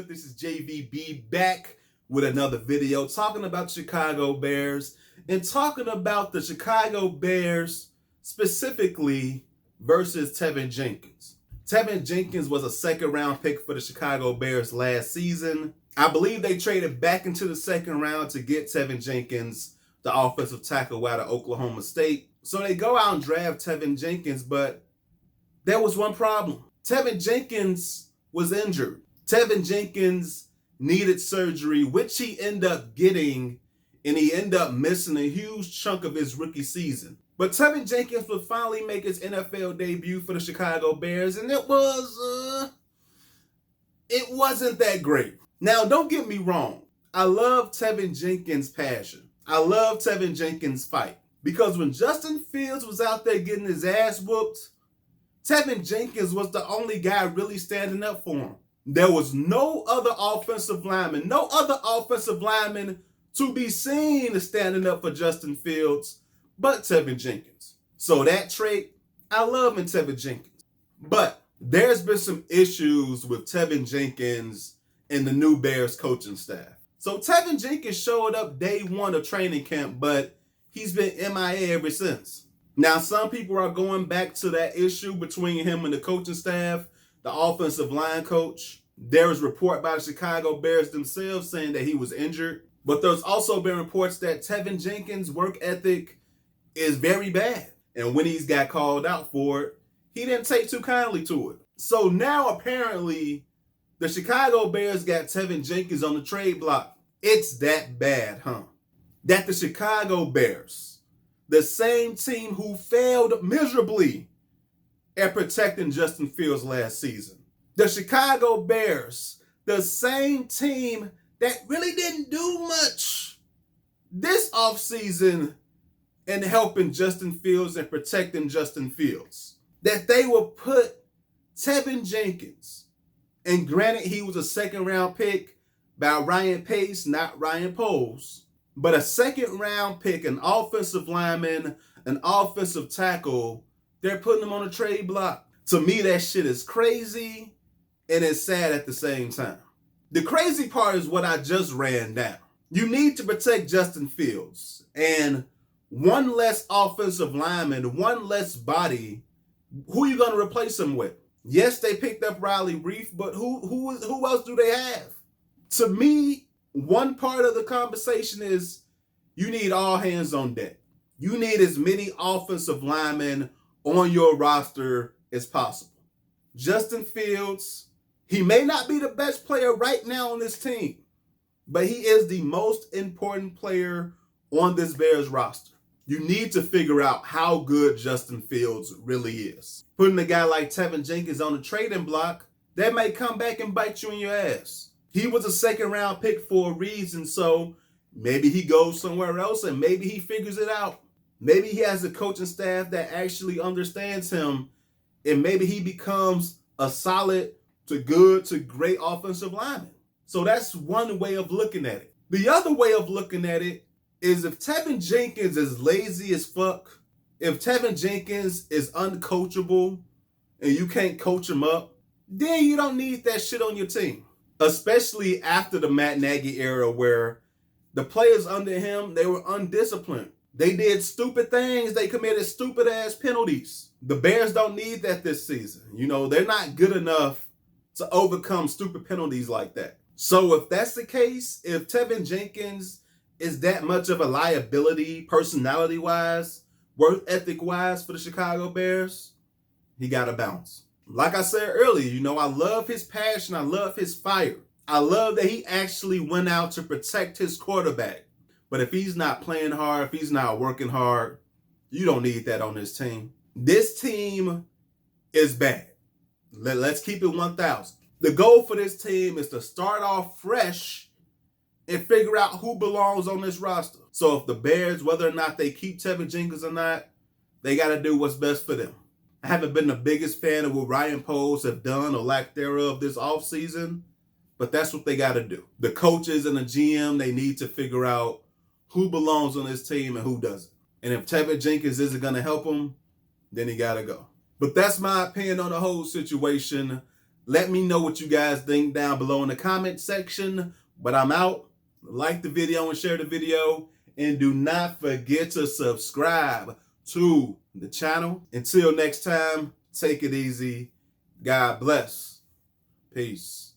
good? This is JVB back with another video talking about Chicago Bears and talking about the Chicago Bears specifically versus Teven Jenkins. Teven Jenkins was a second-round pick for the Chicago Bears last season. I believe they traded back into the second round to get Teven Jenkins, the offensive tackle out of Oklahoma State. So they go out and draft Teven Jenkins, but there was one problem. Teven Jenkins was injured. Teven Jenkins needed surgery, which he ended up getting, and he ended up missing a huge chunk of his rookie season. But Teven Jenkins would finally make his NFL debut for the Chicago Bears, and it wasn't that great. Now, don't get me wrong. I love Teven Jenkins' passion. I love Teven Jenkins' fight. Because when Justin Fields was out there getting his ass whooped, Teven Jenkins was the only guy really standing up for him. There was no other offensive lineman to be seen as standing up for Justin Fields but Teven Jenkins. So that trait, I love in Teven Jenkins. But there's been some issues with Teven Jenkins and the new Bears coaching staff. So Teven Jenkins showed up day one of training camp, but he's been MIA ever since. Now, some people are going back to that issue between him and the coaching staff, the offensive line coach. There was a report by the Chicago Bears themselves saying that he was injured. But there's also been reports that Teven Jenkins' work ethic is very bad. And when he's got called out for it, he didn't take too kindly to it. So now apparently the Chicago Bears got Teven Jenkins on the trade block. It's that bad, huh? That the Chicago Bears, the same team who failed miserably at protecting Justin Fields last season. The Chicago Bears, the same team that really didn't do much this offseason in helping Justin Fields and protecting Justin Fields. That they will put Teven Jenkins, and granted he was a second-round pick by Ryan Pace, not Ryan Poles, but a second-round pick, an offensive lineman, an offensive tackle, they're putting him on a trade block. To me, that shit is crazy, and it's sad at the same time. The crazy part is what I just ran down. You need to protect Justin Fields, and one less offensive lineman, one less body, who are you going to replace him with? Yes, they picked up Riley Reef, but who else do they have? To me, one part of the conversation is you need all hands on deck. You need as many offensive linemen on your roster as possible. Justin Fields, he may not be the best player right now on this team, but he is the most important player on this Bears roster. You need to figure out how good Justin Fields really is. Putting a guy like Teven Jenkins on the trading block, that may come back and bite you in your ass. He was a second-round pick for a reason, so maybe he goes somewhere else and maybe he figures it out. Maybe he has a coaching staff that actually understands him, and maybe he becomes a solid to good to great offensive lineman. So that's one way of looking at it. The other way of looking at it is if Teven Jenkins is lazy as fuck, if Teven Jenkins is uncoachable and you can't coach him up, then you don't need that shit on your team. Especially after the Matt Nagy era where the players under him, they were undisciplined. They did stupid things. They committed stupid ass penalties. The Bears don't need that this season. You know, they're not good enough to overcome stupid penalties like that. So if that's the case, if Teven Jenkins is that much of a liability, personality-wise, work ethic-wise for the Chicago Bears, he got to bounce. Like I said earlier, you know, I love his passion. I love his fire. I love that he actually went out to protect his quarterback. But if he's not playing hard, if he's not working hard, you don't need that on this team. This team is bad. Let's keep it 1,000. The goal for this team is to start off fresh and figure out who belongs on this roster. So if the Bears, whether or not they keep Teven Jenkins or not, they got to do what's best for them. I haven't been the biggest fan of what Ryan Poles have done or lack thereof this offseason, but that's what they got to do. The coaches and the GM, they need to figure out who belongs on this team and who doesn't. And if Teven Jenkins isn't going to help them, then he got to go. But that's my opinion on the whole situation. Let me know what you guys think down below in the comment section. But I'm out. Like the video and share the video. And do not forget to subscribe to the channel. Until next time, take it easy. God bless. Peace.